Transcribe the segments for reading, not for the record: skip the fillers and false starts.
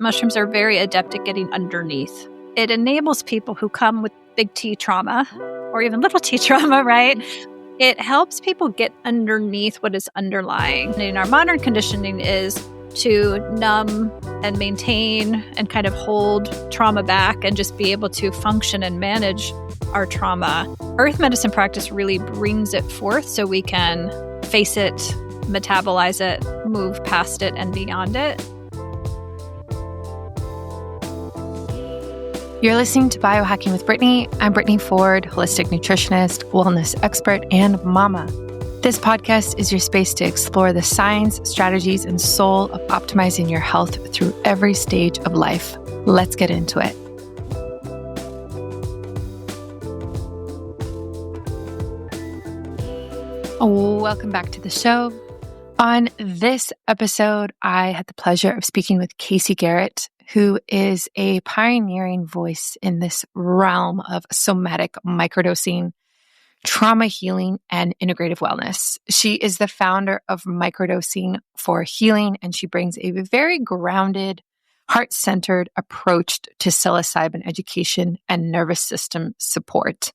Mushrooms are very adept at getting underneath. It enables people who come with big T trauma or even little t trauma, right? It helps people get underneath what is underlying. And in our modern conditioning is to numb and maintain and kind of hold trauma back and just be able to function and manage our trauma. Earth medicine practice really brings it forth so we can face it, metabolize it, move past it and beyond it. You're listening to Biohacking with Brittany. I'm Brittany Ford, holistic nutritionist, wellness expert, and mama. This podcast is your space to explore the science, strategies, and soul of optimizing your health through every stage of life. Let's get into it. Welcome back to the show. On this episode, I had the pleasure of speaking with Kayse Gehret, who is a pioneering voice in this realm of somatic microdosing, trauma healing, and integrative wellness. She is the founder of Microdosing for Healing, and she brings a very grounded, heart-centered approach to psilocybin education and nervous system support.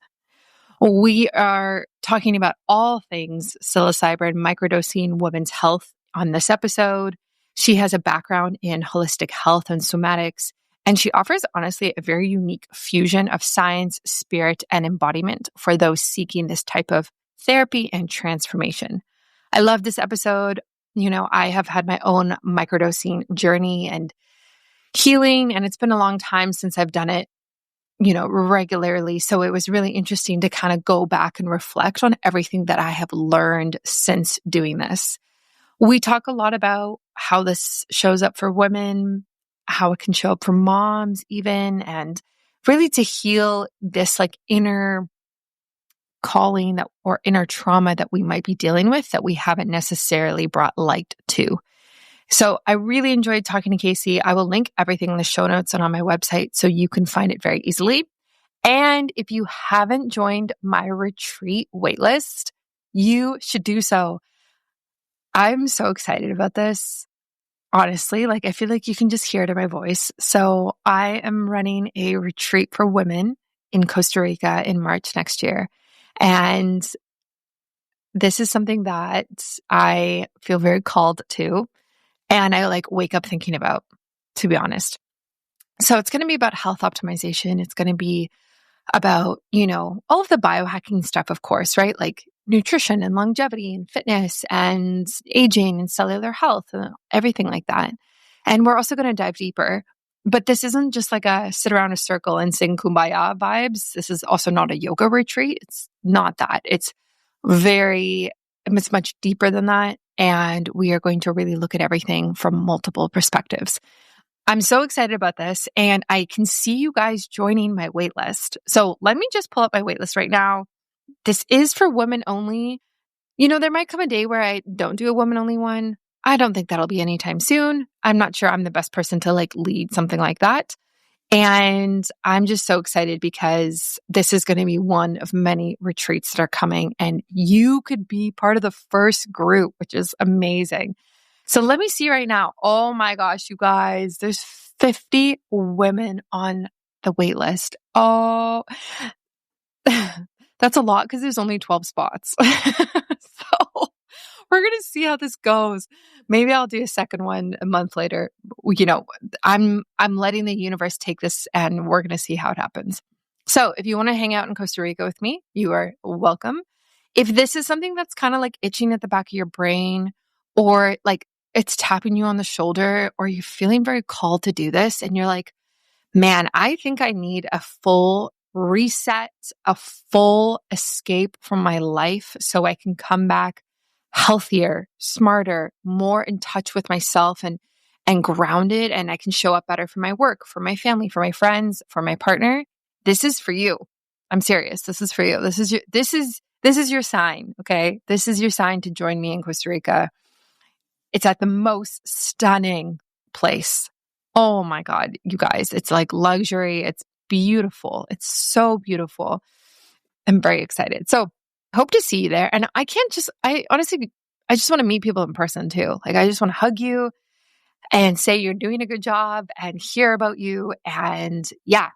We are talking about all things psilocybin, microdosing, women's health on this episode. She has a background in holistic health and somatics, and she offers, honestly, a very unique fusion of science, spirit, and embodiment for those seeking this type of therapy and transformation. I love this episode. You know, I have had my own microdosing journey and healing, and it's been a long time since I've done it, regularly. So it was really interesting to kind of go back and reflect on everything that I have learned since doing this. We talk a lot about how this shows up for women, how it can show up for moms even, and really to heal this inner calling or inner trauma that we might be dealing with that we haven't necessarily brought light to. So I really enjoyed talking to Kayse. I will link everything in the show notes and on my website so you can find it very easily. And if you haven't joined my retreat waitlist, you should do so. I'm so excited about this. Honestly, I feel like you can just hear it in my voice. So I am running a retreat for women in Costa Rica in March next year. And this is something that I feel very called to. And I wake up thinking about, to be honest. So it's going to be about health optimization. It's going to be about, all of the biohacking stuff, of course, right? Like nutrition and longevity and fitness and aging and cellular health and everything like that. And we're also going to dive deeper. But this isn't just a sit around a circle and sing kumbaya vibes. This is also not a yoga retreat. It's not that. It's much deeper than that. And we are going to really look at everything from multiple perspectives. I'm so excited about this, and I can see you guys joining my waitlist. So let me just pull up my waitlist right now. This is for women only. There might come a day where I don't do a women only one. I don't think that'll be anytime soon. I'm not sure I'm the best person to lead something like that. And I'm just so excited because this is going to be one of many retreats that are coming, and you could be part of the first group, which is amazing. So let me see right now. Oh my gosh, you guys, there's 50 women on the wait list. Oh, that's a lot because there's only 12 spots. So we're going to see how this goes. Maybe I'll do a second one a month later. I'm letting the universe take this, and we're going to see how it happens. So if you want to hang out in Costa Rica with me, you are welcome. If this is something that's kind of itching at the back of your brain, or it's tapping you on the shoulder, or you're feeling very called to do this, and you're like, man, I think I need a full reset, a full escape from my life so I can come back healthier, smarter, more in touch with myself and grounded, and I can show up better for my work, for my family, for my friends, for my partner. This is for you. I'm serious. This is for you. This is your sign, okay? This is your sign to join me in Costa Rica. It's at the most stunning place. Oh my God, you guys, it's luxury. It's beautiful. It's so beautiful. I'm very excited. So hope to see you there. And I just want to meet people in person too. I just want to hug you and say you're doing a good job and hear about you. And yeah,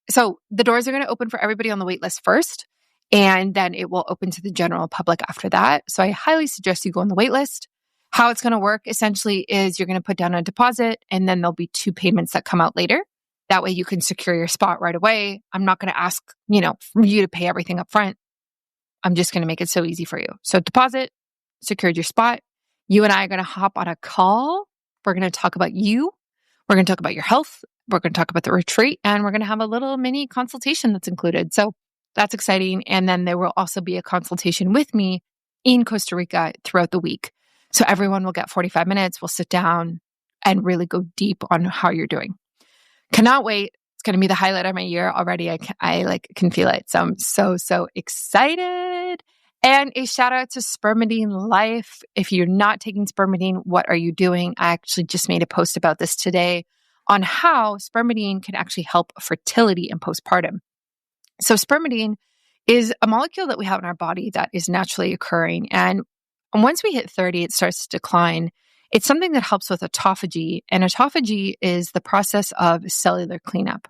so the doors are going to open for everybody on the wait list first, and then it will open to the general public after that. So I highly suggest you go on the wait list. How it's going to work essentially is you're going to put down a deposit, and then there'll be 2 payments that come out later. That way you can secure your spot right away. I'm not going to ask, for you to pay everything up front. I'm just going to make it so easy for you. So deposit, secured your spot. You and I are going to hop on a call. We're going to talk about you. We're going to talk about your health. We're going to talk about the retreat, and we're going to have a little mini consultation that's included. So that's exciting. And then there will also be a consultation with me in Costa Rica throughout the week. So everyone will get 45 minutes. We'll sit down and really go deep on how you're doing. Cannot wait. It's going to be the highlight of my year already. I can feel it. So I'm so excited. And a shout out to Spermidine Life. If you're not taking Spermidine, what are you doing? I actually just made a post about this today on how Spermidine can actually help fertility and postpartum. So Spermidine is a molecule that we have in our body that is naturally occurring. And once we hit 30, it starts to decline. It's something that helps with autophagy. And autophagy is the process of cellular cleanup.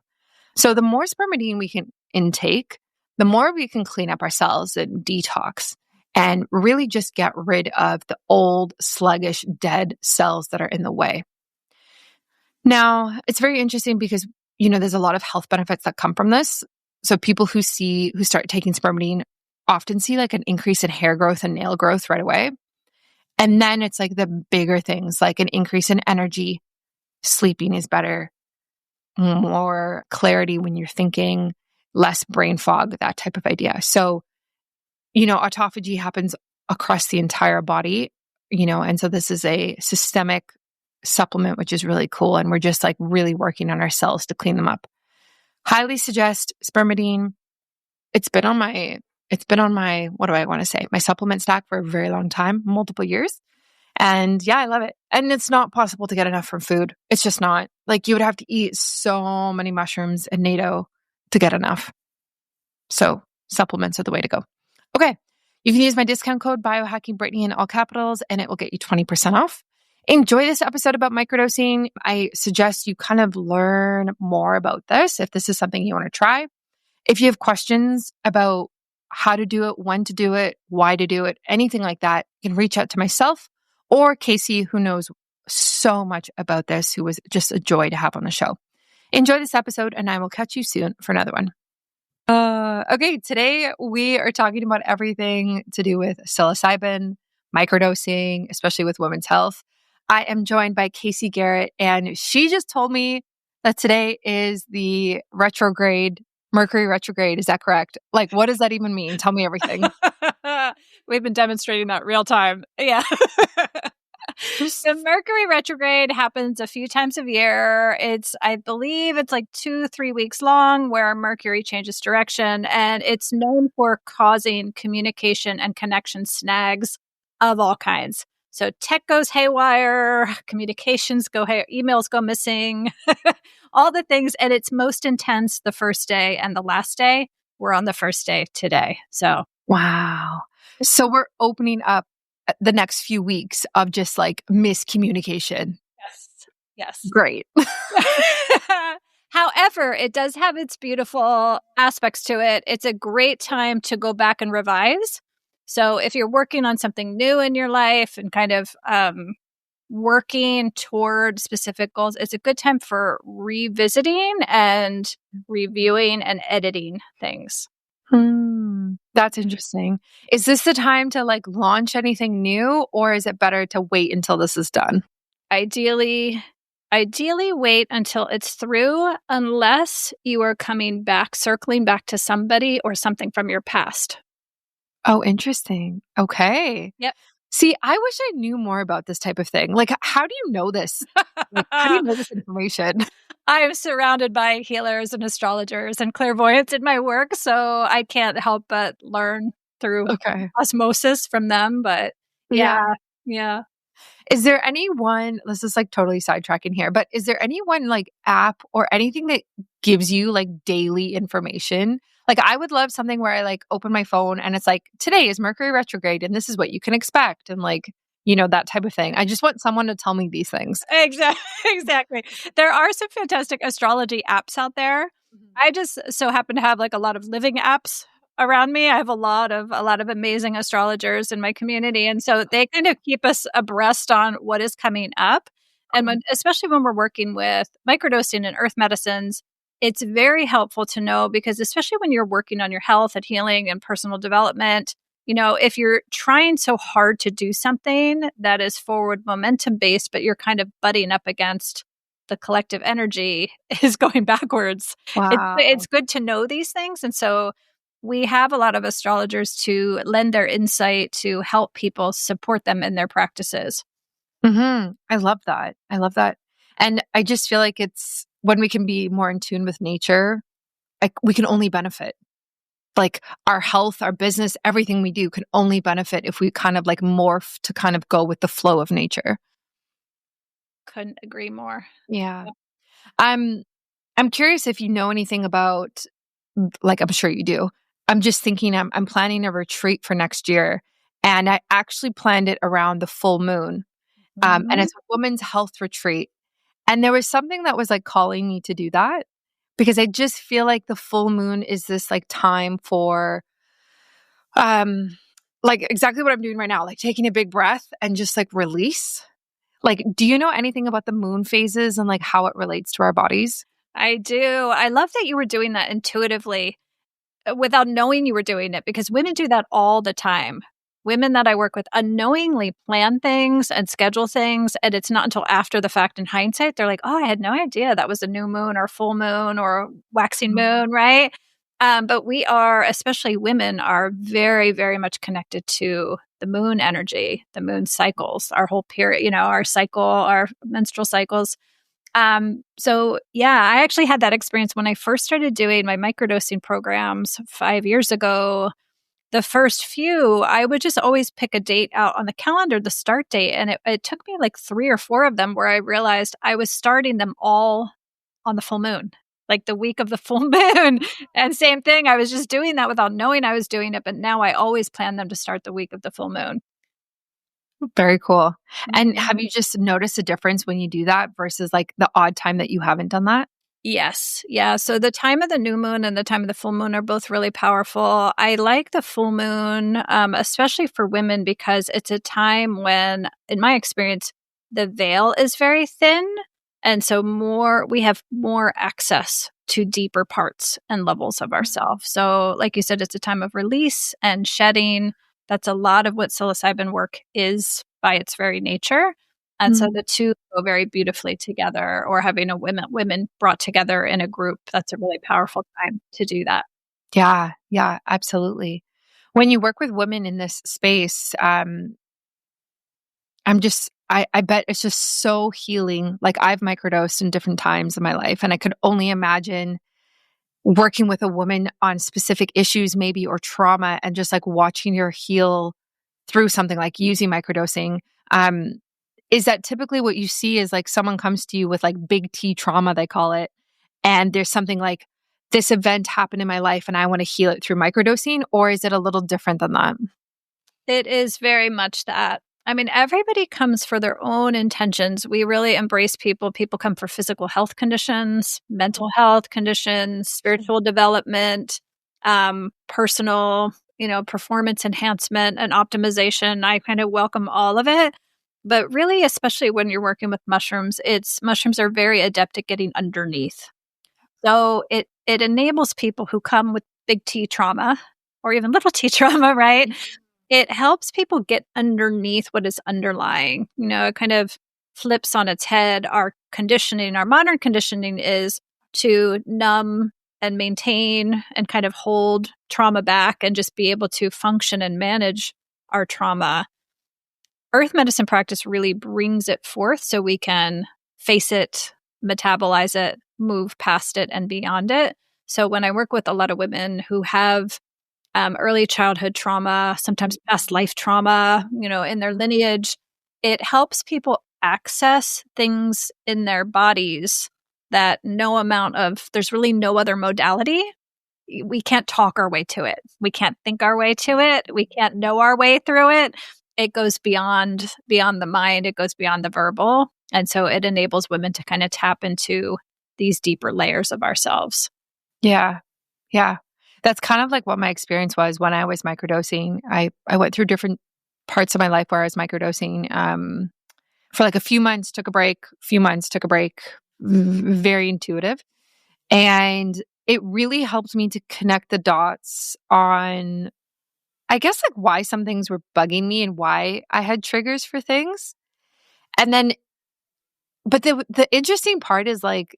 So the more Spermidine we can intake, the more we can clean up our cells and detox and really just get rid of the old, sluggish, dead cells that are in the way. Now, it's very interesting because, there's a lot of health benefits that come from this. So people who start taking Spermidine often see like an increase in hair growth and nail growth right away. And then it's like the bigger things like an increase in energy, sleeping is better, more clarity when you're thinking, less brain fog, that type of idea. So, autophagy happens across the entire body, and so this is a systemic supplement, which is really cool. And we're just like really working on our cells to clean them up. Highly suggest Spermidine. It's been on my, what do I want to say? My supplement stack for a very long time, multiple years. And yeah, I love it. And it's not possible to get enough from food. It's just not. Like you would have to eat so many mushrooms and natto to get enough. So supplements are the way to go. Okay. You can use my discount code biohackingbrittany in all capitals, and it will get you 20% off. Enjoy this episode about microdosing. I suggest you kind of learn more about this if this is something you want to try. If you have questions about how to do it, when to do it, why to do it, anything like that, you can reach out to myself or Kayse, who knows so much about this, who was just a joy to have on the show. Enjoy this episode, and I will catch you soon for another one. Okay, today we are talking about everything to do with psilocybin, microdosing, especially with women's health. I am joined by Kayse Gehret, and she just told me that today is the retrograde, Mercury retrograde. Is that correct? Like, what does that even mean? Tell me everything. We've been demonstrating that real time. Yeah. The Mercury retrograde happens a few times a year. I believe it's like 2-3 weeks long where Mercury changes direction, and it's known for causing communication and connection snags of all kinds. So tech goes haywire, communications go haywire, emails go missing, all the things. And it's most intense the first day and the last day. We're on the first day today. So, wow. So we're opening up the next few weeks of just like miscommunication. Yes. Great. However, it does have its beautiful aspects to it. It's a great time to go back and revise. So if you're working on something new in your life and kind of working toward specific goals, it's a good time for revisiting and reviewing and editing things. That's interesting. Is this the time to like launch anything new, or is it better to wait until this is done? Ideally wait until it's through, unless you are circling back to somebody or something from your past. Oh, interesting. Okay. Yep. See, I wish I knew more about this type of thing. Like, how do you know this? Like, how do you know this information? I am surrounded by healers and astrologers and clairvoyants in my work, so I can't help but learn through osmosis from them. But yeah. Is there anyone, this is like totally sidetracking here, but is there any one like app or anything that gives you like daily information? Like I would love something where I like open my phone and it's like, today is Mercury retrograde and this is what you can expect. And like, that type of thing. I just want someone to tell me these things. Exactly. There are some fantastic astrology apps out there. I just so happen to have like a lot of living apps around me. I have a lot of amazing astrologers in my community, and so they kind of keep us abreast on what is coming up. And especially when we're working with microdosing and earth medicines, it's very helpful to know, because especially when you're working on your health and healing and personal development, if you're trying so hard to do something that is forward momentum based, but you're kind of butting up against the collective energy is going backwards. Wow. It's good to know these things. And so we have a lot of astrologers to lend their insight to help people support them in their practices. I love that. I love that. And I just feel like it's when we can be more in tune with nature, like we can only benefit. Like our health, our business, everything we do can only benefit if we kind of like morph to kind of go with the flow of nature. Couldn't agree more. Yeah. I'm curious if you know anything about, like, I'm sure you do. I'm just thinking I'm planning a retreat for next year, and I actually planned it around the full moon. And it's a women's health retreat. And there was something that was like calling me to do that, because I just feel like the full moon is this like time for like exactly what I'm doing right now, like taking a big breath and just like release. Like, do you know anything about the moon phases and like how it relates to our bodies? I do. I love that you were doing that intuitively without knowing you were doing it, because women do that all the time. Women that I work with unknowingly plan things and schedule things. And it's not until after the fact, in hindsight, they're like, oh, I had no idea that was a new moon or full moon or waxing moon, right? But we are, especially women, are very, very much connected to the moon energy, the moon cycles, our whole period, our cycle, our menstrual cycles. So yeah, I actually had that experience when I first started doing my microdosing programs 5 years ago. The first few, I would just always pick a date out on the calendar, the start date. And it took me like 3 or 4 of them where I realized I was starting them all on the full moon, like the week of the full moon. And same thing, I was just doing that without knowing I was doing it. But now I always plan them to start the week of the full moon. Very cool. And have you just noticed a difference when you do that versus like the odd time that you haven't done that? Yes. Yeah. So the time of the new moon and the time of the full moon are both really powerful. I like the full moon, especially for women, because it's a time when, in my experience, the veil is very thin. And so we have more access to deeper parts and levels of ourselves. So like you said, it's a time of release and shedding. That's a lot of what psilocybin work is by its very nature. And so the two go very beautifully together, or having women brought together in a group. That's a really powerful time to do that. Yeah, yeah, absolutely. When you work with women in this space, I bet it's just so healing. Like I've microdosed in different times in my life, and I could only imagine working with a woman on specific issues, maybe, or trauma, and just like watching her heal through something like using microdosing. Is that typically what you see is like someone comes to you with like big T trauma, they call it, and there's something like, this event happened in my life and I want to heal it through microdosing? Or is it a little different than that? It is very much that. I mean, everybody comes for their own intentions. We really embrace people. People come for physical health conditions, mental health conditions, spiritual development, personal, performance enhancement and optimization. I kind of welcome all of it. But really, especially when you're working with mushrooms, mushrooms are very adept at getting underneath. So it enables people who come with big T trauma or even little T trauma, right? It helps people get underneath what is underlying. It kind of flips on its head. Our modern conditioning is to numb and maintain and kind of hold trauma back and just be able to function and manage our trauma. Earth medicine practice really brings it forth so we can face it, metabolize it, move past it and beyond it. So when I work with a lot of women who have early childhood trauma, sometimes past life trauma, in their lineage, it helps people access things in their bodies that there's really no other modality. We can't talk our way to it. We can't think our way to it. We can't know our way through it. it goes beyond the mind, it goes beyond the verbal. And so it enables women to kind of tap into these deeper layers of ourselves. Yeah. Yeah. That's kind of like what my experience was when I was microdosing. I went through different parts of my life where I was microdosing for like a few months, took a break, very intuitive. And it really helped me to connect the dots on, I guess, like why some things were bugging me and why I had triggers for things. And then, but the interesting part is like,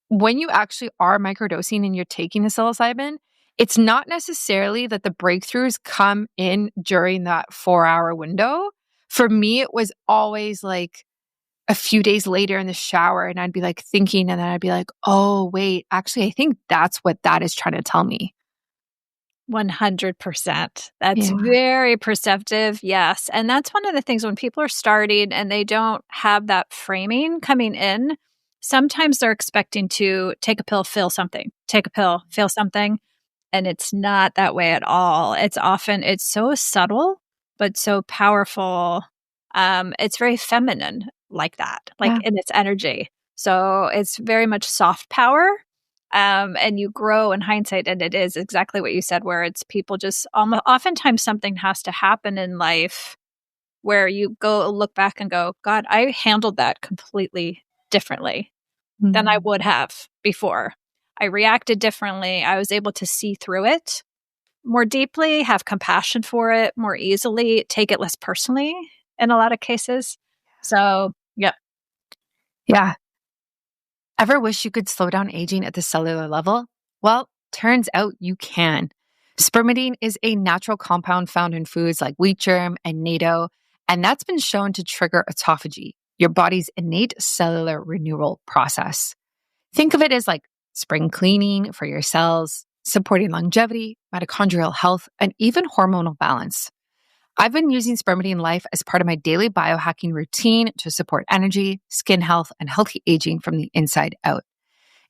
when you actually are microdosing and you're taking the psilocybin, it's not necessarily that the breakthroughs come in during that 4-hour window. For me, it was always like a few days later in the shower, and I'd be like thinking, and then I'd be like, oh, wait, actually, I think that's what that is trying to tell me. 100%. That's Yeah. very perceptive. Yes. And that's one of the things when people are starting and they don't have that framing coming in, sometimes they're expecting to take a pill, feel something, take a pill, feel something. And it's not that way at all. It's so subtle, but so powerful. It's very feminine like that, like Yeah. in its energy. So it's very much soft power. And you grow in hindsight. And it is exactly what you said, where it's people just oftentimes something has to happen in life where you go look back and go, God, I handled that completely differently than I would have before. I reacted differently. I was able to see through it more deeply, have compassion for it more easily, take it less personally in a lot of cases. So, yeah. Yeah. Ever wish you could slow down aging at the cellular level? Well, turns out you can. Spermidine is a natural compound found in foods like wheat germ and natto, and that's been shown to trigger autophagy, your body's innate cellular renewal process. Think of it as like spring cleaning for your cells, supporting longevity, mitochondrial health, and even hormonal balance. I've been using Spermidine Life as part of my daily biohacking routine to support energy, skin health, and healthy aging from the inside out.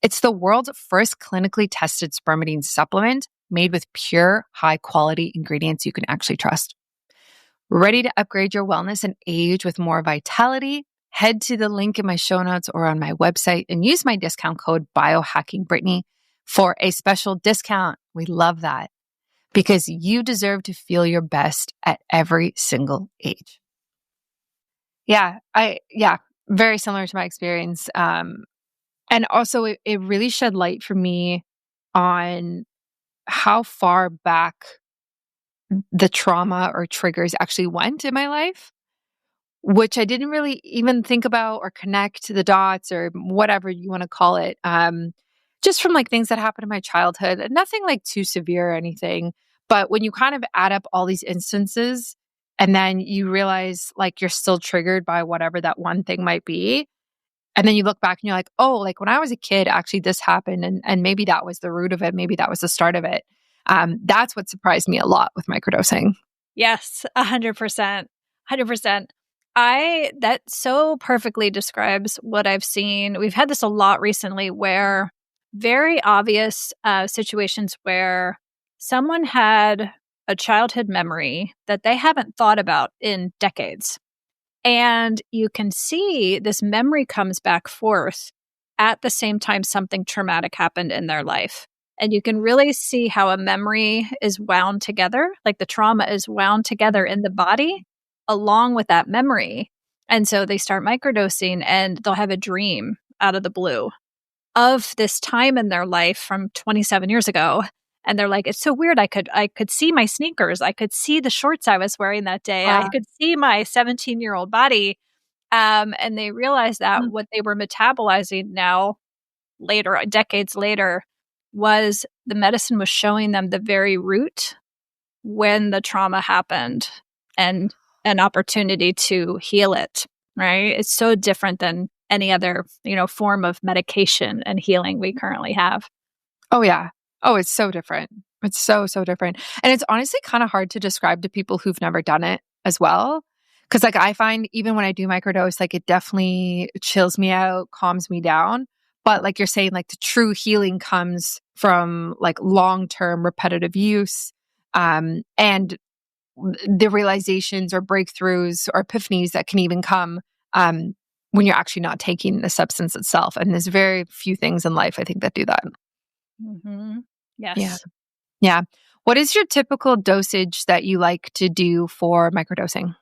It's the world's first clinically tested spermidine supplement made with pure, high-quality ingredients you can actually trust. Ready to upgrade your wellness and age with more vitality? Head to the link in my show notes or on my website and use my discount code BiohackingBrittany for a special discount. We love that, because you deserve to feel your best at every single age. Yeah, very similar to my experience. And also it really shed light for me on how far back the trauma or triggers actually went in my life, which I didn't really even think about or connect the dots or whatever you want to call it. Just from like things that happened in my childhood, nothing like too severe or anything. But when you kind of add up all these instances and then you realize like you're still triggered by whatever that one thing might be. And then you look back and you're like, oh, like when I was a kid, actually this happened. And maybe that was the root of it. Maybe that was the start of it. That's what surprised me a lot with microdosing. Yes, 100%. 100%. That so perfectly describes what I've seen. We've had this a lot recently where very obvious situations where someone had a childhood memory that they haven't thought about in decades. And you can see this memory comes back forth at the same time something traumatic happened in their life. And you can really see how a memory is wound together, like the trauma is wound together in the body along with that memory. And so they start microdosing and they'll have a dream out of the blue of this time in their life from 27 years ago. And they're like, it's so weird. I could see my sneakers. I could see the shorts I was wearing that day. I could see my 17-year-old body. And they realized that what they were metabolizing now, later, decades later, was the medicine was showing them the very root when the trauma happened and an opportunity to heal it, right? It's so different than any other, form of medication and healing we currently have. Oh, yeah. Oh, it's so different. It's so, so different. And it's honestly kind of hard to describe to people who've never done it as well. Because like I find even when I do microdose, like it definitely chills me out, calms me down. But like you're saying, like the true healing comes from like long-term repetitive use. And the realizations or breakthroughs or epiphanies that can even come when you're actually not taking the substance itself. And there's very few things in life, I think, that do that. Mm-hmm. Yes. Yeah. Yeah. What is your typical dosage that you like to do for microdosing?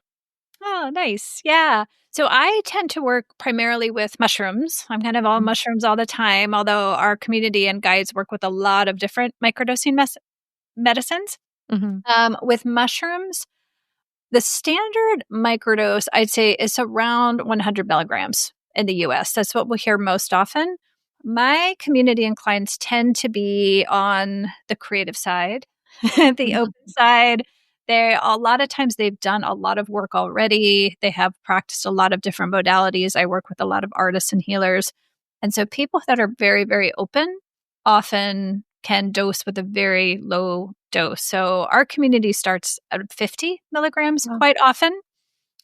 Oh, nice. Yeah. So I tend to work primarily with mushrooms. I'm kind of all mushrooms all the time, although our community and guides work with a lot of different microdosing medicines. Mm-hmm. With mushrooms, the standard microdose, I'd say, is around 100 milligrams in the US. That's what we'll hear most often. My community and clients tend to be on the creative side, the open side. A lot of times they've done a lot of work already. They have practiced a lot of different modalities. I work with a lot of artists and healers. And so people that are very, very open often can dose with a very low dose. So our community starts at 50 milligrams quite often.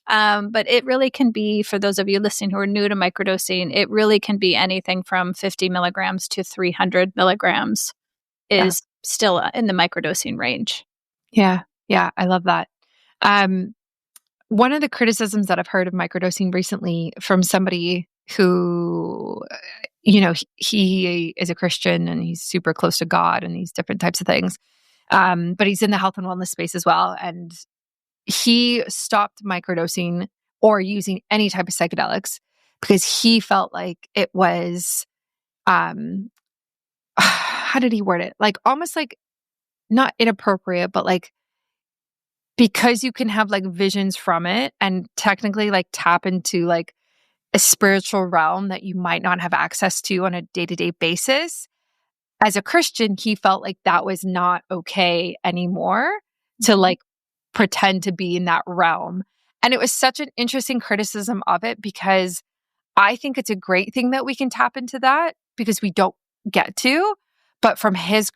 But it really can be, for those of you listening who are new to microdosing, it really can be anything from 50 milligrams to 300 milligrams is still in the microdosing range. Yeah. Yeah. I love that. One of the criticisms that I've heard of microdosing recently from somebody who, he is a Christian and he's super close to God and these different types of things. But he's in the health and wellness space as well. And he stopped microdosing or using any type of psychedelics because he felt like it was, how did he word it? Like almost like not inappropriate, but like because you can have like visions from it and technically like tap into like a spiritual realm that you might not have access to on a day-to-day basis. As a Christian, he felt like that was not okay anymore to like pretend to be in that realm. And it was such an interesting criticism of it because I think it's a great thing that we can tap into that because we don't get to. But from his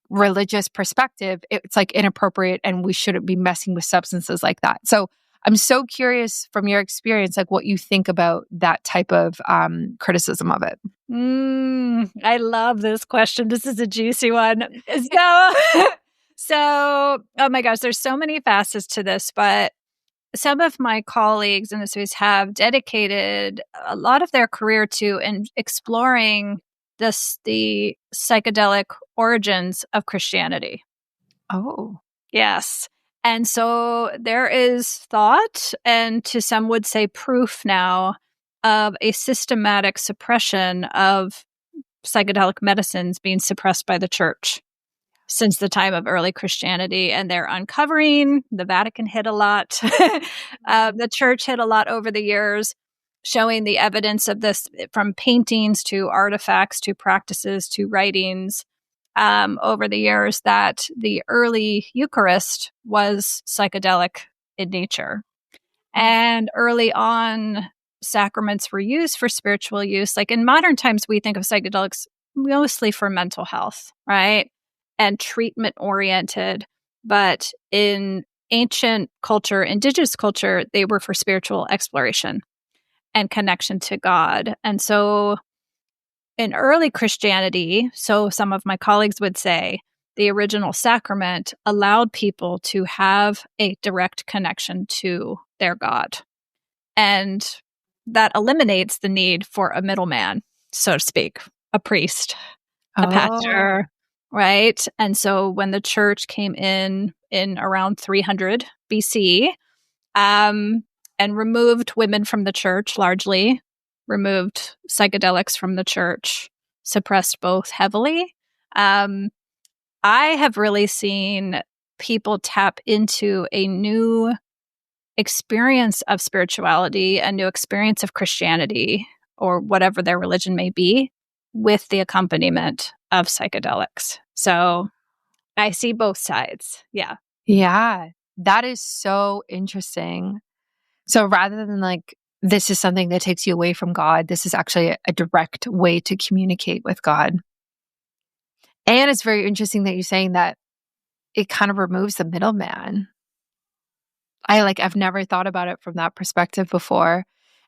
religious perspective, it's like inappropriate and we shouldn't be messing with substances like that. So I'm so curious from your experience, like what you think about that type of criticism of it. I love this question. This is a juicy one. So, oh my gosh, there's so many facets to this, but some of my colleagues in the space have dedicated a lot of their career to exploring the psychedelic origins of Christianity. Oh, Yes. And so there is thought, and to some would say proof now, of a systematic suppression of psychedelic medicines being suppressed by the church since the time of early Christianity. And they're uncovering, the Vatican hit a lot, the church hit a lot over the years, showing the evidence of this from paintings to artifacts to practices to writings over the years, that the early Eucharist was psychedelic in nature. And early on, sacraments were used for spiritual use. Like in modern times, we think of psychedelics mostly for mental health, right? And treatment oriented. But in ancient culture, indigenous culture, they were for spiritual exploration and connection to God. And so in early Christianity, so some of my colleagues would say, the original sacrament allowed people to have a direct connection to their God. And that eliminates the need for a middleman, so to speak, a priest, a pastor, right? And so when the church came in around 300 BC, and removed women from the church, largely removed psychedelics from the church, suppressed both heavily. I have really seen people tap into a new experience of spirituality, a new experience of Christianity, or whatever their religion may be, with the accompaniment of psychedelics. So I see both sides. Yeah. yeah. That is so interesting. So rather than like, this is something that takes you away from God, this is actually a direct way to communicate with God. And it's very interesting that you're saying that it kind of removes the middleman. I've never thought about it from that perspective before.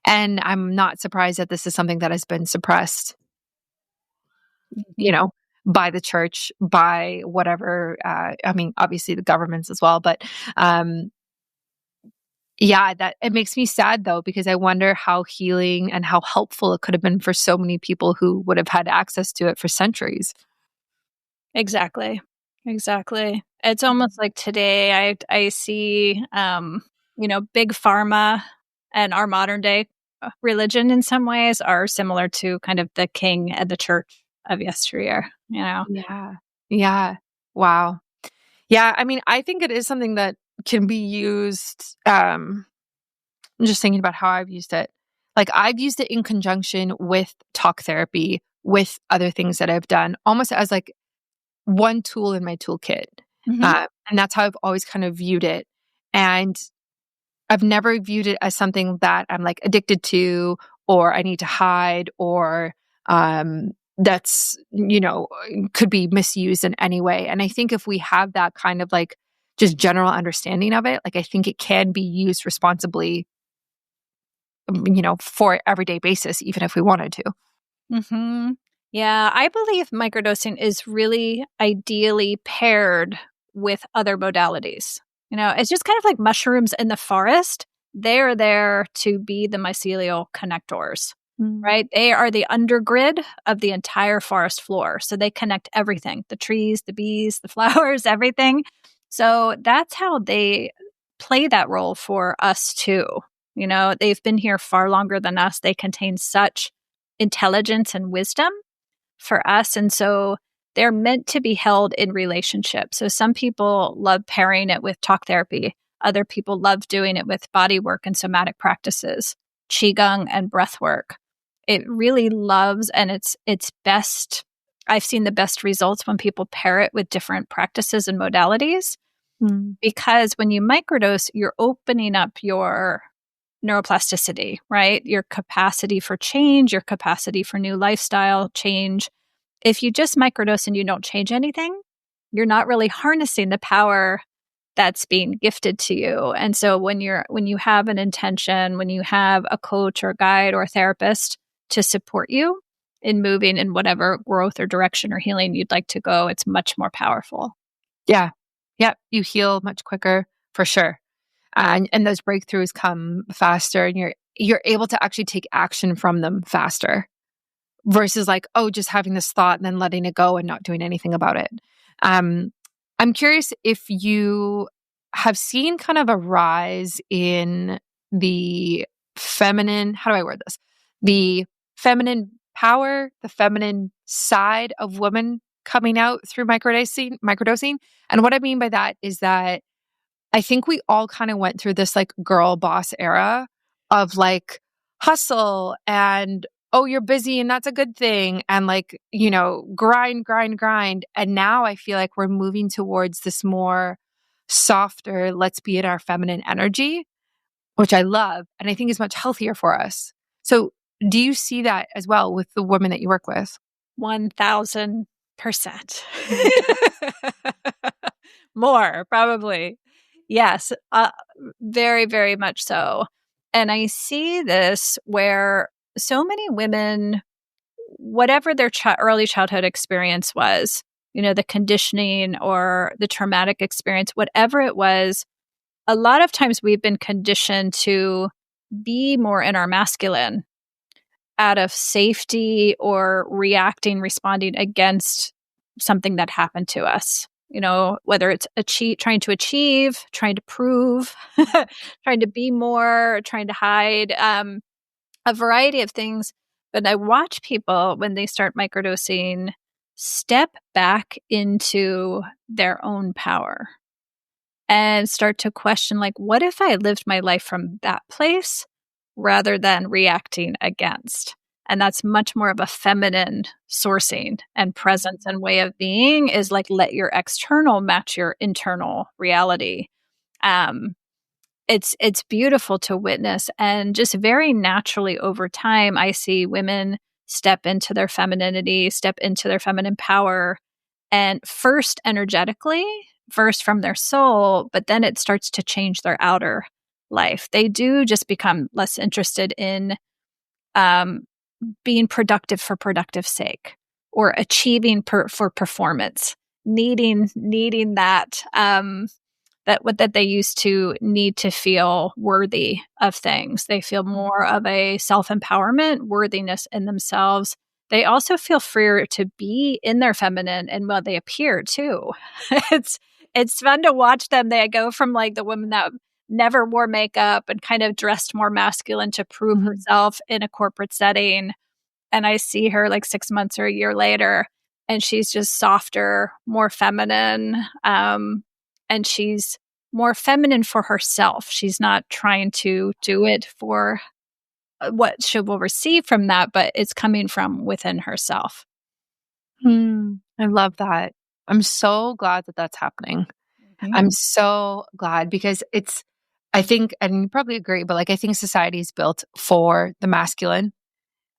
And I'm not surprised that this is something that has been suppressed, by the church, by whatever, I mean, obviously the governments as well, but Yeah, that it makes me sad though, because I wonder how healing and how helpful it could have been for so many people who would have had access to it for centuries. Exactly. Exactly. It's almost like today I see, big pharma and our modern day religion in some ways are similar to kind of the king and the church of yesteryear, you know? Yeah. Yeah. Wow. Yeah, I mean, I think it is something that can be used. I'm just thinking about how I've used it. Like, I've used it in conjunction with talk therapy, with other things that I've done, almost as like one tool in my toolkit. Mhm. And that's how I've always kind of viewed it. And I've never viewed it as something that I'm like addicted to or I need to hide or that's, could be misused in any way. And I think if we have that kind of like just general understanding of it, like I think it can be used responsibly, for everyday basis, even if we wanted to. Mhm. Yeah, I believe microdosing is really ideally paired with other modalities. It's just kind of like mushrooms in the forest. They're there to be the mycelial connectors, Mm. right? They are the undergrid of the entire forest floor. So they connect everything, the trees, the bees, the flowers, everything. So that's how they play that role for us too. They've been here far longer than us. They contain such intelligence and wisdom for us. And so they're meant to be held in relationship. So some people love pairing it with talk therapy. Other people love doing it with body work and somatic practices, qigong and breath work. It really loves, and it's best. I've seen the best results when people pair it with different practices and modalities, Mm. because when you microdose, you're opening up your neuroplasticity, right? Your capacity for change, your capacity for new lifestyle change. If you just microdose and you don't change anything, you're not really harnessing the power that's being gifted to you. And so when you have an intention, when you have a coach or guide or therapist to support you in moving in whatever growth or direction or healing you'd like to go, it's much more powerful. Yeah. Yep. You heal much quicker for sure. And those breakthroughs come faster and you're able to actually take action from them faster versus like, oh, just having this thought and then letting it go and not doing anything about it. Um, I'm curious if you have seen kind of a rise in the feminine, how do I word this? The feminine power, the feminine side of women coming out through microdosing. And what I mean by that is that I think we all kind of went through this like girl boss era of like hustle and, oh, you're busy and that's a good thing. And like, grind, grind, grind. And now I feel like we're moving towards this more softer, let's be in our feminine energy, which I love. And I think is much healthier for us. So do you see that as well with the women that you work with? 1000%. More, probably. Yes, very, very much so. And I see this where so many women, whatever their early childhood experience was, the conditioning or the traumatic experience, whatever it was, a lot of times we've been conditioned to be more in our masculine out of safety or responding against something that happened to us. Whether it's trying to achieve, trying to prove, trying to be more, trying to hide, a variety of things. But I watch people when they start microdosing step back into their own power and start to question, like, what if I lived my life from that place rather than reacting against? And that's much more of a feminine sourcing and presence and way of being, is like, let your external match your internal reality. Um, it's beautiful to witness, and just very naturally over time, I see women step into their femininity, step into their feminine power, and first energetically, first from their soul, but then it starts to change their outer life. They do just become less interested in um, being productive for productive sake, or achieving for performance, needing that that they used to need to feel worthy of things. They feel more of a self-empowerment, worthiness in themselves. They also feel freer to be in their feminine and well, they appear too. it's it's fun to watch them. They go from like the woman that never wore makeup and kind of dressed more masculine to prove herself in a corporate setting. And I see her like 6 months or a year later, and she's just softer, more feminine. And she's more feminine for herself. She's not trying to do it for what she will receive from that, but it's coming from within herself. I love that. I'm so glad that that's happening. I'm so glad because I think, and you probably agree, but like I think society is built for the masculine.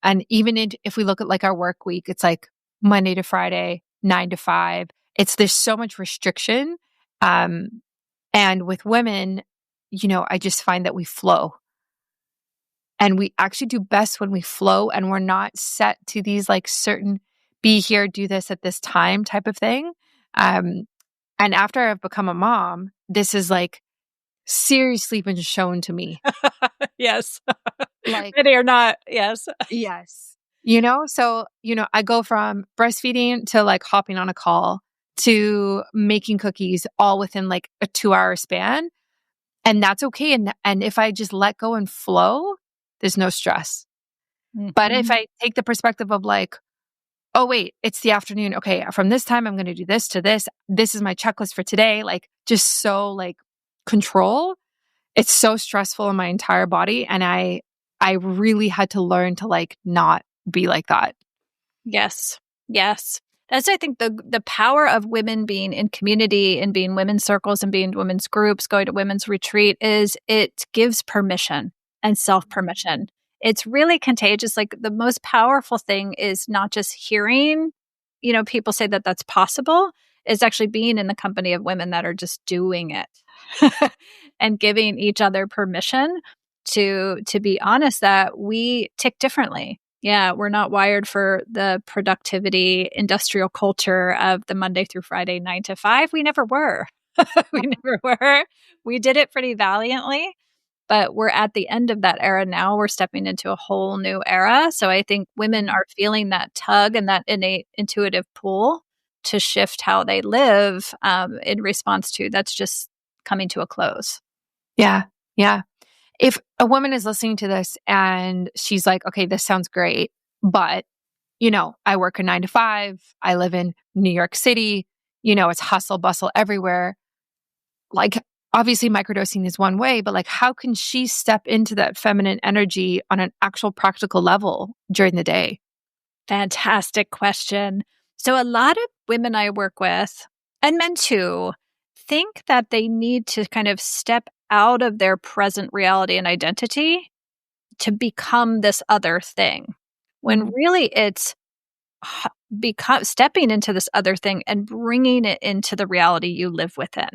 And even if we look at like our work week, it's like Monday to Friday, 9 to 5. There's so much restriction. And with women, I just find that we flow. And we actually do best when we flow and we're not set to these like certain be here, do this at this time type of thing. And after I've become a mom, this is like seriously been shown to me. Yes. Like, ready or not. Yes. yes. So, I go from breastfeeding to like hopping on a call to making cookies all within like a 2-hour span. And that's okay. And if I just let go and flow, there's no stress. But if I take the perspective of like, oh, wait, it's the afternoon. Okay, from this time, I'm going to do this to this. This is my checklist for today. Like just so like control. It's so stressful in my entire body. And I really had to learn to like not be like that. Yes. Yes. That's, I think, the power of women being in community and being women's circles and being women's groups, going to women's retreat is it gives permission and self-permission. It's really contagious. Like the most powerful thing is not just hearing, people say that that's possible, is actually being in the company of women that are just doing it and giving each other permission to be honest that we tick differently. Yeah, we're not wired for the productivity industrial culture of the Monday through Friday 9 to 5. We never were. We never were. We did it pretty valiantly, but we're at the end of that era now. We're stepping into a whole new era. So I think women are feeling that tug and that innate intuitive pull to shift how they live in response to that's just coming to a close. Yeah. Yeah. If a woman is listening to this and she's like, okay, this sounds great, but, I work a 9 to 5, I live in New York City, it's hustle bustle everywhere. Like, obviously microdosing is one way, but like, how can she step into that feminine energy on an actual practical level during the day? Fantastic question. So a lot of women I work with, and men too, think that they need to kind of step out of their present reality and identity to become this other thing, when really it's stepping into this other thing and bringing it into the reality you live within.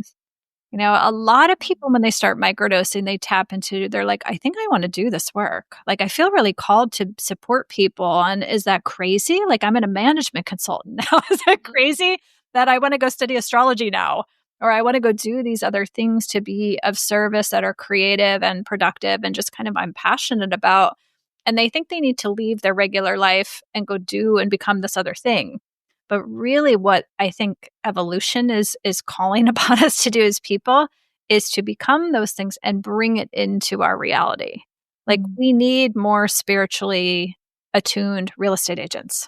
A lot of people, when they start microdosing, they tap into, they're like, I think I want to do this work. Like, I feel really called to support people. And is that crazy? Like, I'm a management consultant now. Is that crazy that I want to go study astrology now? Or I want to go do these other things to be of service that are creative and productive and just kind of I'm passionate about. And they think they need to leave their regular life and go do and become this other thing. But really what I think evolution is calling upon us to do as people is to become those things and bring it into our reality. Like we need more spiritually attuned real estate agents.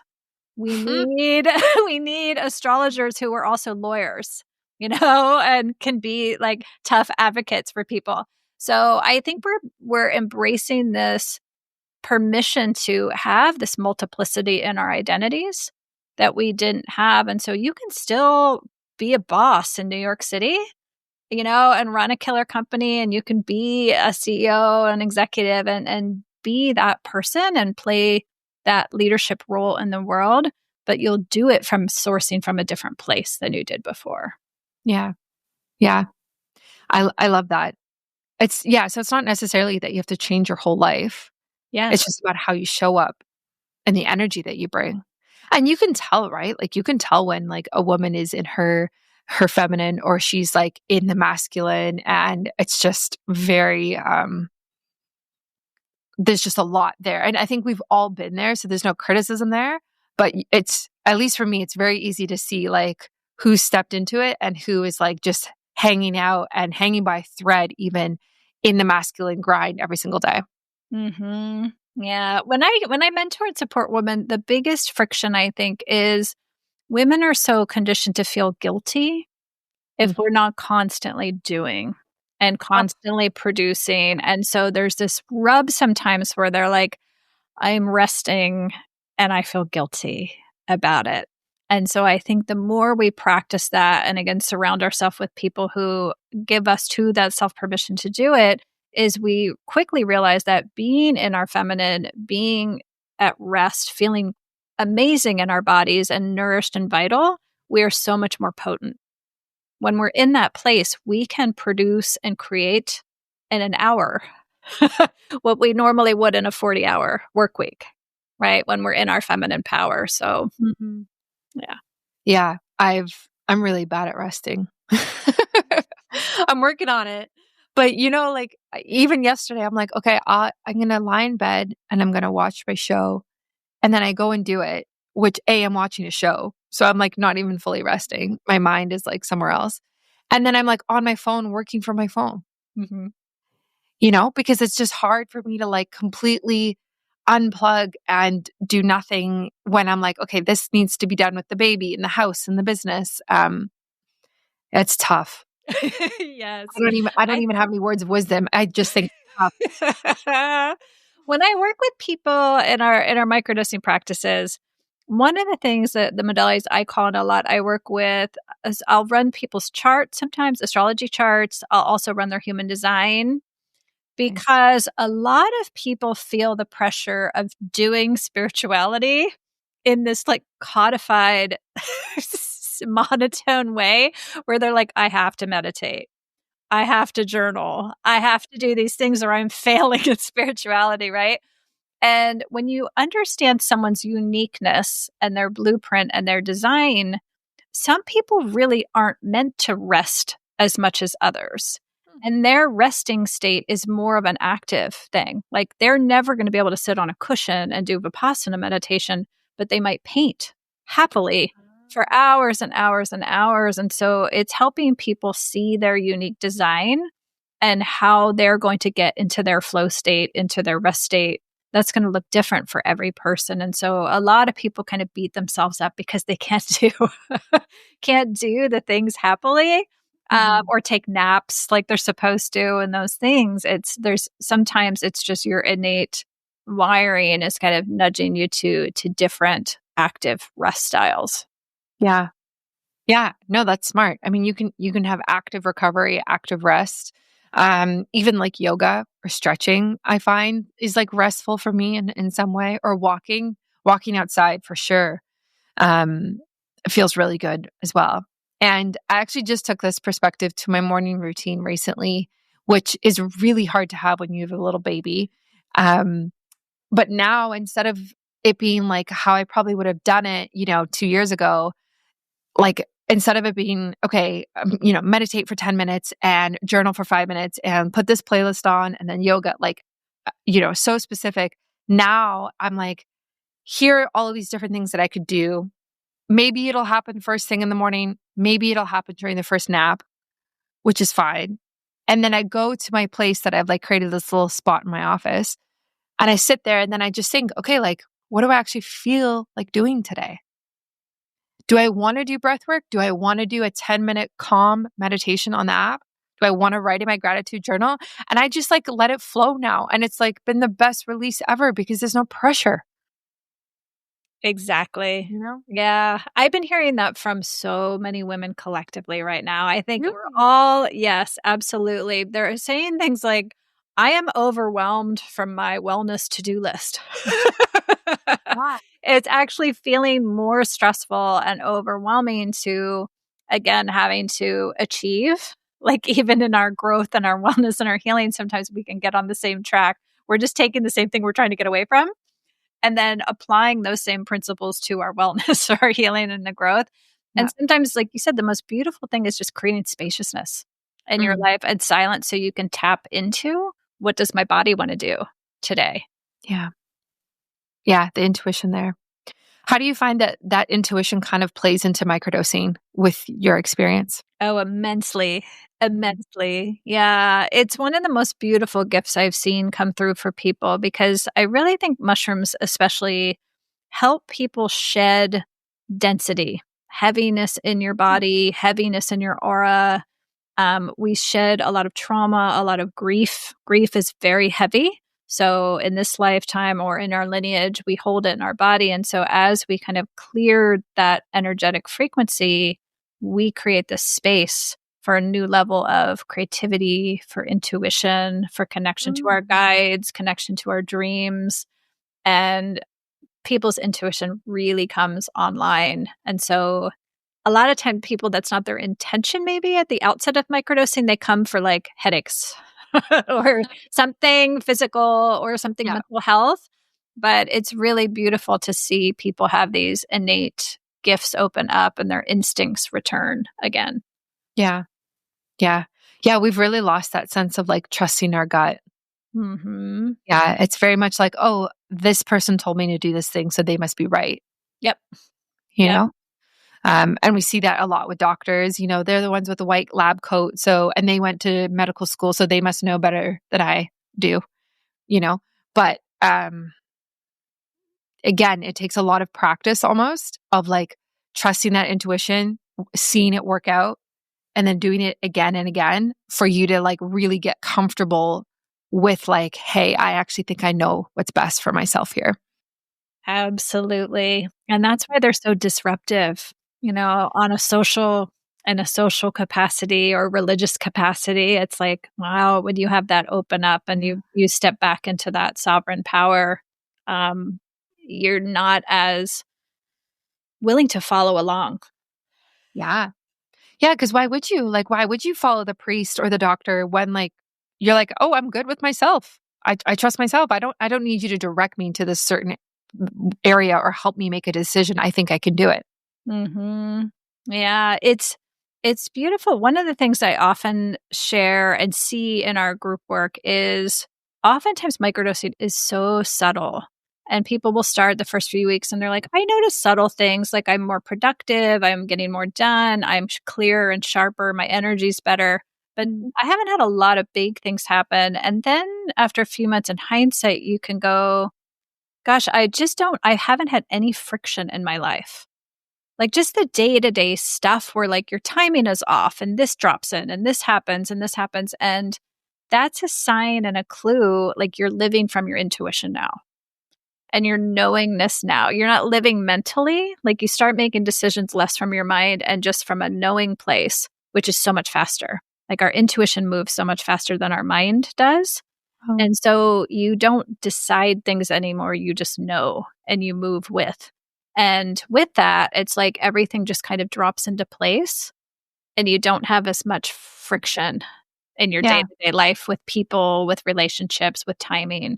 We need we need astrologers who are also lawyers, and can be like tough advocates for people. So I think we're embracing this permission to have this multiplicity in our identities that we didn't have. And so you can still be a boss in New York City, and run a killer company, and you can be a CEO, an executive, and be that person and play that leadership role in the world, but you'll do it from sourcing from a different place than you did before. Yeah. Yeah. I love that. So it's not necessarily that you have to change your whole life. Yeah. It's just about how you show up and the energy that you bring. And you can tell, right? Like you can tell when like a woman is in her her feminine or she's like in the masculine. And it's just very, there's just a lot there. And I think we've all been there. So there's no criticism there, but it's, at least for me, it's very easy to see like who stepped into it and who is like just hanging out and hanging by a thread, even in the masculine grind every single day. Mm-hmm. Yeah. When I mentor and support women, the biggest friction, I think, is women are so conditioned to feel guilty if we're not constantly doing and constantly producing. And so there's this rub sometimes where they're like, I'm resting and I feel guilty about it. And so I think the more we practice that and again surround ourselves with people who give us to that self permission to do it, is we quickly realize that being in our feminine, being at rest, feeling amazing in our bodies and nourished and vital, we are so much more potent. When we're in that place, we can produce and create in an hour what we normally would in a 40-hour work week, right? When we're in our feminine power. So, yeah. Yeah. I'm really bad at resting. I'm working on it. But like even yesterday, I'm like, okay, I'm going to lie in bed and I'm going to watch my show. And then I go and do it, which I'm watching a show. So I'm like not even fully resting. My mind is like somewhere else. And then I'm like on my phone, working from my phone, because it's just hard for me to like completely unplug and do nothing when I'm like, okay, this needs to be done with the baby and the house and the business. It's tough. Yes. I don't even have any words of wisdom. I just think when I work with people in our microdosing practices, one of the things that the modalities I call in a lot, I work with is I'll run people's charts, sometimes astrology charts. I'll also run their human design because a lot of people feel the pressure of doing spirituality in this like codified monotone way where they're like, I have to meditate. I have to journal. I have to do these things or I'm failing in spirituality, right? And when you understand someone's uniqueness and their blueprint and their design, some people really aren't meant to rest as much as others. And their resting state is more of an active thing. Like they're never going to be able to sit on a cushion and do Vipassana meditation, but they might paint happily for hours and hours and hours. And so it's helping people see their unique design and how they're going to get into their flow state, into their rest state. That's going to look different for every person. And so a lot of people kind of beat themselves up because they can't do the things happily or take naps like they're supposed to and those things. Sometimes it's just your innate wiring is kind of nudging you to different active rest styles. Yeah. Yeah. No, that's smart. I mean, you can have active recovery, active rest. Even like yoga or stretching, I find is like restful for me in some way, or walking outside for sure. It feels really good as well. And I actually just took this perspective to my morning routine recently, which is really hard to have when you have a little baby. But now instead of it being like how I probably would have done it, 2 years ago, like instead of it being, okay, meditate for 10 minutes and journal for 5 minutes and put this playlist on and then yoga, like, so specific. Now I'm like, here are all of these different things that I could do. Maybe it'll happen first thing in the morning. Maybe it'll happen during the first nap, which is fine. And then I go to my place that I've like created this little spot in my office and I sit there and then I just think, okay, like, what do I actually feel like doing today? Do I want to do breath work? Do I want to do a 10-minute calm meditation on the app? Do I want to write in my gratitude journal? And I just like let it flow now. And it's like been the best release ever because there's no pressure. Exactly. Yeah. I've been hearing that from so many women collectively right now. I think we're all, yes, absolutely. They're saying things like, I am overwhelmed from my wellness to-do list. Wow. It's actually feeling more stressful and overwhelming to, again, having to achieve. Like even in our growth and our wellness and our healing, sometimes we can get on the same track. We're just taking the same thing we're trying to get away from and then applying those same principles to our wellness, our healing and the growth. And sometimes, like you said, the most beautiful thing is just creating spaciousness in your life and silence so you can tap into what does my body want to do today? Yeah. Yeah. The intuition there. How do you find that intuition kind of plays into microdosing with your experience? Oh, immensely, immensely. Yeah, it's one of the most beautiful gifts I've seen come through for people because I really think mushrooms especially help people shed density, heaviness in your body, heaviness in your aura. We shed a lot of trauma, a lot of grief. Grief is very heavy. So, in this lifetime or in our lineage, we hold it in our body. And so, as we kind of clear that energetic frequency, we create this space for a new level of creativity, for intuition, for connection to our guides, connection to our dreams. And people's intuition really comes online. And so, a lot of time people that's not their intention maybe at the outset of microdosing, they come for like headaches or something physical or something mental health. But it's really beautiful to see people have these innate gifts open up and their instincts return again. Yeah. Yeah. Yeah. We've really lost that sense of like trusting our gut. Mm-hmm. Yeah. It's very much like, oh, this person told me to do this thing, so they must be right. Yep. You know? And we see that a lot with doctors. You know, they're the ones with the white lab coat. And they went to medical school, so they must know better than I do, you know? But again, it takes a lot of practice almost of like trusting that intuition, seeing it work out, and then doing it again and again for you to like really get comfortable with like, hey, I actually think I know what's best for myself here. Absolutely. And that's why they're so disruptive, on a social capacity or religious capacity. It's like, wow, when you have that open up and you step back into that sovereign power, you're not as willing to follow along. Yeah. Yeah. Cause why would you? Like, why would you follow the priest or the doctor when like you're like, oh, I'm good with myself. I trust myself. I don't need you to direct me to this certain area or help me make a decision. I think I can do it. Mm-hmm. Yeah, it's beautiful. One of the things I often share and see in our group work is oftentimes microdosing is so subtle. And people will start the first few weeks and they're like, I notice subtle things like I'm more productive, I'm getting more done, I'm clearer and sharper, my energy's better. But I haven't had a lot of big things happen. And then after a few months in hindsight, you can go, gosh, I haven't had any friction in my life. Like just the day-to-day stuff where like your timing is off and this drops in and this happens and this happens. And that's a sign and a clue like you're living from your intuition now. And you're knowing this now. You're not living mentally. Like you start making decisions less from your mind and just from a knowing place, which is so much faster. Like our intuition moves so much faster than our mind does. Oh. And so you don't decide things anymore. You just know and you move with. And with that, it's like everything just kind of drops into place and you don't have as much friction in your day-to-day life with people, with relationships, with timing.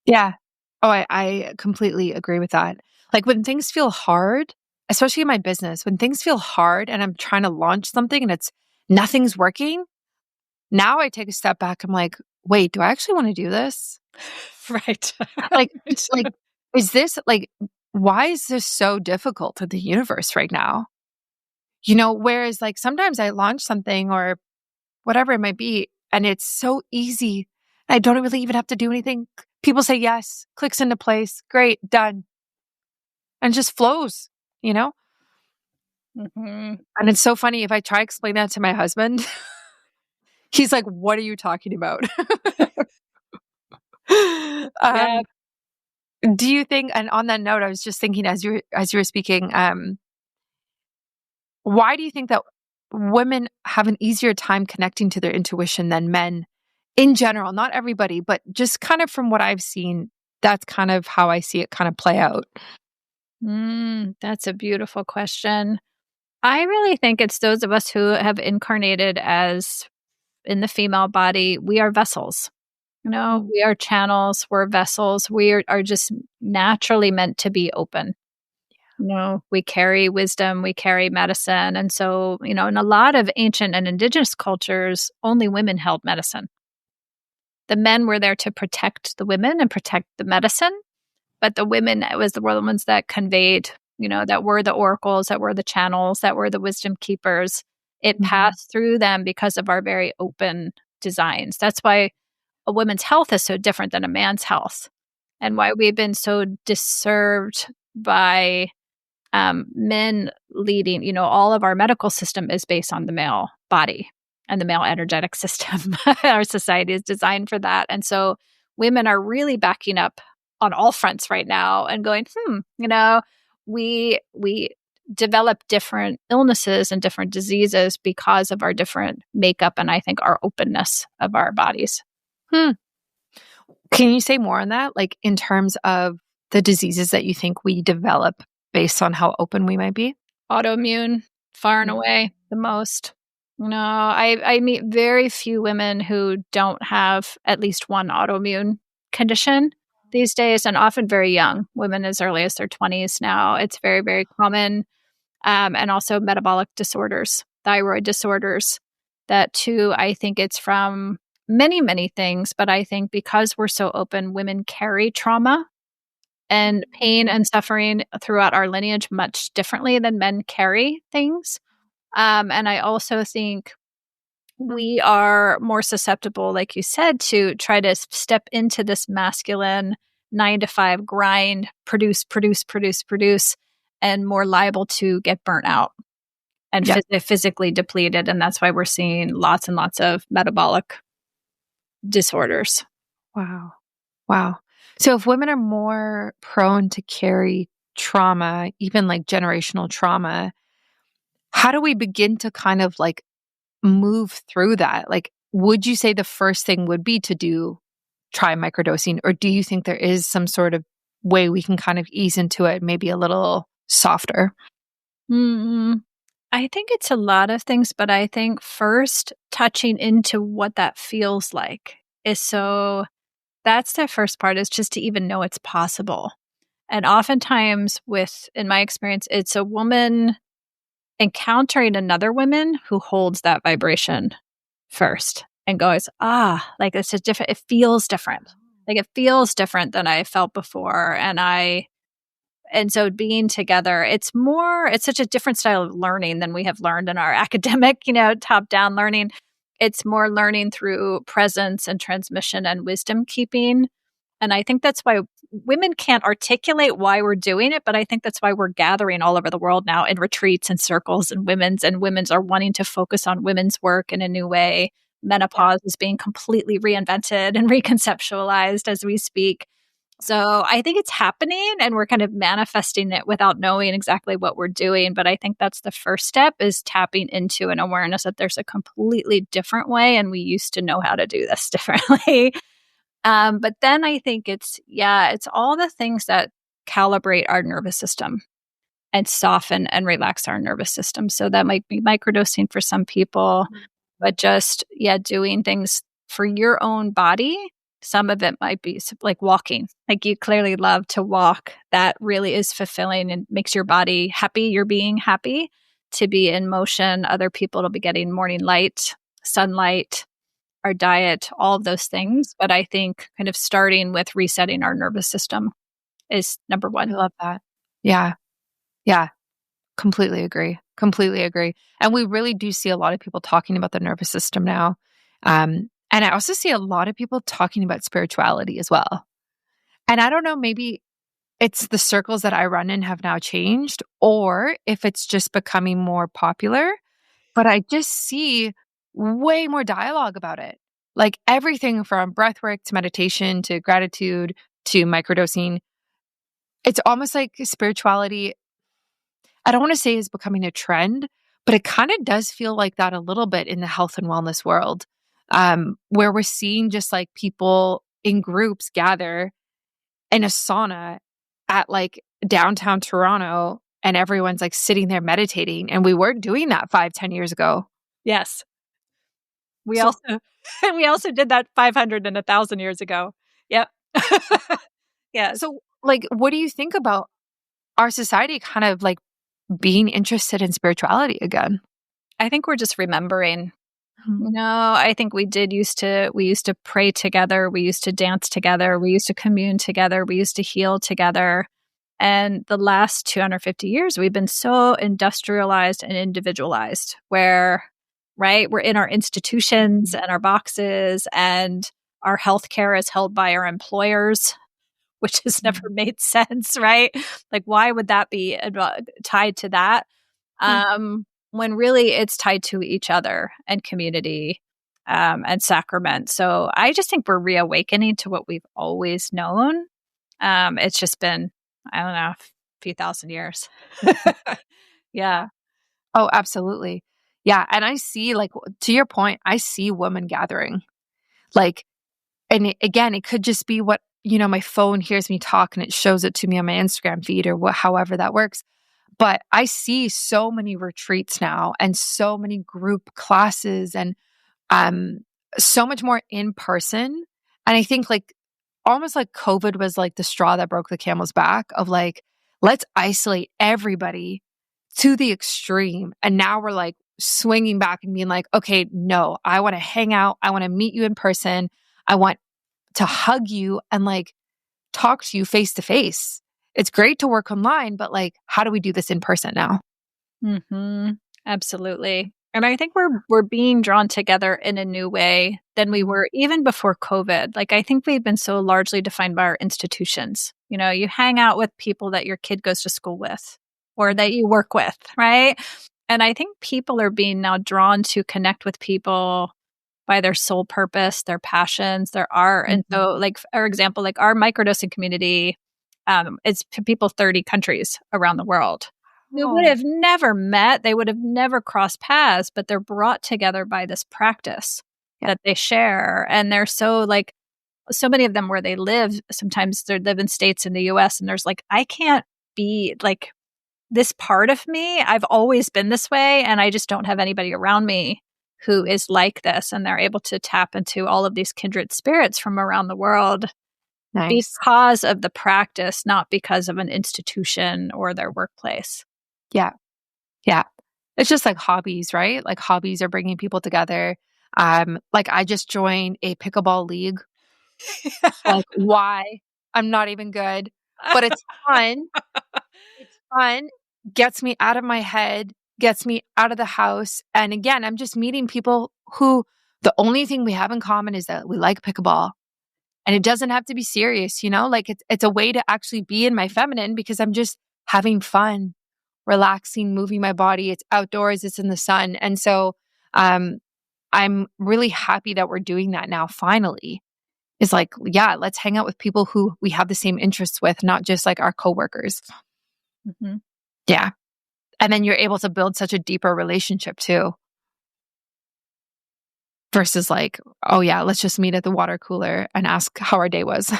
Yeah. Oh, I completely agree with that. Like when things feel hard, especially in my business, when things feel hard and I'm trying to launch something and nothing's working, now I take a step back. I'm like, wait, do I actually want to do this? Right. Like, is this like, why is this so difficult in the universe right now? You know, whereas like sometimes I launch something or whatever it might be, and it's so easy. I don't really even have to do anything. People say yes, clicks into place, great, done. And it just flows, you know? Mm-hmm. And it's so funny if I try to explain that to my husband, he's like, what are you talking about? Yeah. Do you think, and on that note, I was just thinking as you were speaking, why do you think that women have an easier time connecting to their intuition than men in general? Not everybody, but just kind of from what I've seen, that's kind of how I see it kind of play out. That's a beautiful question. I really think it's those of us who have incarnated as in the female body. We are vessels. We are channels. We're vessels. We are just naturally meant to be open. We carry wisdom, we carry medicine. And so, in a lot of ancient and indigenous cultures, only women held medicine. The men were there to protect the women and protect the medicine, but the women were the ones that conveyed, that were the oracles, that were the channels, that were the wisdom keepers. It passed through them because of our very open designs. That's why a woman's health is so different than a man's health, and why we've been so disserved by men leading. All of our medical system is based on the male body and the male energetic system. Our society is designed for that. And so women are really backing up on all fronts right now and going, we develop different illnesses and different diseases because of our different makeup and I think our openness of our bodies. Can you say more on that? Like in terms of the diseases that you think we develop based on how open we might be? Autoimmune, far and away the most. I meet very few women who don't have at least one autoimmune condition these days, and often very young women as early as their 20s now. It's very, very common. And also metabolic disorders, thyroid disorders. That too, I think it's from many, many things. But I think because we're so open, women carry trauma and pain and suffering throughout our lineage much differently than men carry things. And I also think we are more susceptible, like you said, to try to step into this masculine 9-to-5 grind, produce, and more liable to get burnt out and physically depleted. And that's why we're seeing lots and lots of metabolic disorders. Wow. So if women are more prone to carry trauma, even like generational trauma, how do we begin to kind of like move through that? Like, would you say the first thing would be to try microdosing? Or do you think there is some sort of way we can kind of ease into it, maybe a little softer? I think it's a lot of things, but I think first touching into what that feels like that's the first part, is just to even know it's possible. And oftentimes in my experience, it's a woman encountering another woman who holds that vibration first and goes, like it feels different. Like it feels different than I felt before. And so being together, it's such a different style of learning than we have learned in our academic, top-down learning. It's more learning through presence and transmission and wisdom keeping. And I think that's why women can't articulate why we're doing it, but I think that's why we're gathering all over the world now in retreats and circles, and women's are wanting to focus on women's work in a new way. Menopause is being completely reinvented and reconceptualized as we speak. So I think it's happening, and we're kind of manifesting it without knowing exactly what we're doing. But I think that's the first step, is tapping into an awareness that there's a completely different way, and we used to know how to do this differently. But then I think it's all the things that calibrate our nervous system and soften and relax our nervous system. So that might be microdosing for some people, but just, doing things for your own body. Some of it might be like walking. Like you clearly love to walk. That really is fulfilling and makes your body happy. You're being happy to be in motion. Other people will be getting morning light, sunlight, our diet, all of those things. But I think kind of starting with resetting our nervous system is number one. I love that. Yeah. Completely agree. And we really do see a lot of people talking about the nervous system now. And I also see a lot of people talking about spirituality as well. And I don't know, maybe it's the circles that I run in have now changed, or if it's just becoming more popular, but I just see way more dialogue about it. Like everything from breathwork to meditation to gratitude to microdosing. It's almost like spirituality, I don't want to say is becoming a trend, but it kind of does feel like that a little bit in the health and wellness world, where we're seeing just like people in groups gather in a sauna at like downtown Toronto, and everyone's like sitting there meditating. And we weren't doing that 5-10 years ago. Yes. We also did that 500 and 1,000 years ago. Yep. Yeah. So like, what do you think about our society kind of like being interested in spirituality again? I think we're just remembering. Mhm. No, I think we used to pray together, we used to dance together, we used to commune together, we used to heal together. And the last 250 years, we've been so industrialized and individualized where, right, we're in our institutions and our boxes, and our healthcare is held by our employers, which has never made sense, right? Like, why would that be tied to that? When really it's tied to each other and community, and sacrament. So I just think we're reawakening to what we've always known. It's just been, I don't know, a few thousand years. Yeah. Oh, absolutely. Yeah. And I see, like, to your point, I see women gathering. Like, and again, it could just be what, my phone hears me talk and it shows it to me on my Instagram feed or however that works. But I see so many retreats now and so many group classes and um, so much more in person. And I think like almost like COVID was like the straw that broke the camel's back of like, let's isolate everybody to the extreme. And now we're like swinging back and being like, okay, no, I want to hang out. I want to meet you in person. I want to hug you and like talk to you face to face. It's great to work online, but like, how do we do this in person now? Absolutely. And I think we're being drawn together in a new way than we were even before COVID. Like, I think we've been so largely defined by our institutions. You hang out with people that your kid goes to school with or that you work with, right? And I think people are being now drawn to connect with people by their soul purpose, their passions, their art. And so, like, for example, like our microdosing community, it's people 30 countries around the world who would have never met, they would have never crossed paths, but they're brought together by this practice that they share. And they're so like, so many of them where they live, sometimes they live in states in the US, and there's like, I can't be like this part of me. I've always been this way, and I just don't have anybody around me who is like this. And they're able to tap into all of these kindred spirits from around the world Nice. because of the practice, not because of an institution or their workplace. Yeah. Yeah. It's just like hobbies, right? Like hobbies are bringing people together. Like I just joined a pickleball league. Like why? I'm not even good, but it's fun. It's fun. Gets me out of my head, gets me out of the house. And again, I'm just meeting people who the only thing we have in common is that we like pickleball. And it doesn't have to be serious, like it's a way to actually be in my feminine because I'm just having fun, relaxing, moving my body. It's outdoors, it's in the sun. And so I'm really happy that we're doing that now finally. It's like, yeah, let's hang out with people who we have the same interests with, not just like our coworkers. Yeah. And then you're able to build such a deeper relationship too. Versus like, oh yeah, let's just meet at the water cooler and ask how our day was.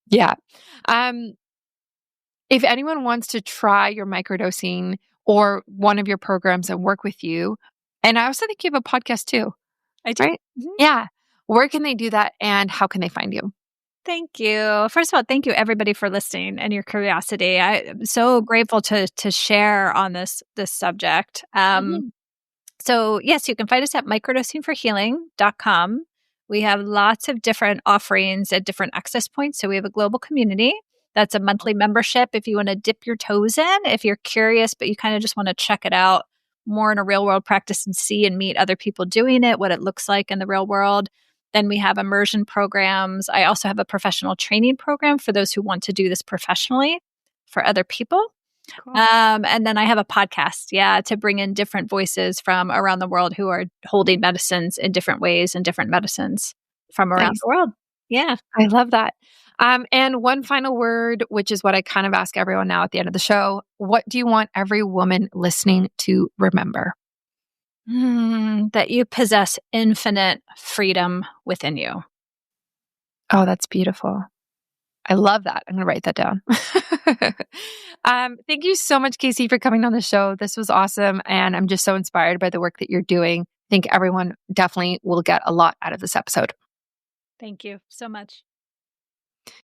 Yeah. If anyone wants to try your microdosing or one of your programs and work with you, and I also think you have a podcast too. I do. Right? Yeah. Where can they do that and how can they find you? Thank you. First of all, thank you everybody for listening and your curiosity. I'm so grateful to share on this subject. So yes, you can find us at microdosingforhealing.com. We have lots of different offerings at different access points. So we have a global community. That's a monthly membership if you want to dip your toes in, if you're curious, but you kind of just want to check it out more in a real world practice and see and meet other people doing it, what it looks like in the real world. Then we have immersion programs. I also have a professional training program for those who want to do this professionally for other people. Cool. And then I have a podcast, to bring in different voices from around the world who are holding medicines in different ways and different medicines from around the world. Yeah. I love that. And one final word, which is what I kind of ask everyone now at the end of the show. What do you want every woman listening to remember? That you possess infinite freedom within you. Oh, that's beautiful. I love that. I'm going to write that down. Thank you so much, Kayse, for coming on the show. This was awesome. And I'm just so inspired by the work that you're doing. I think everyone definitely will get a lot out of this episode. Thank you so much.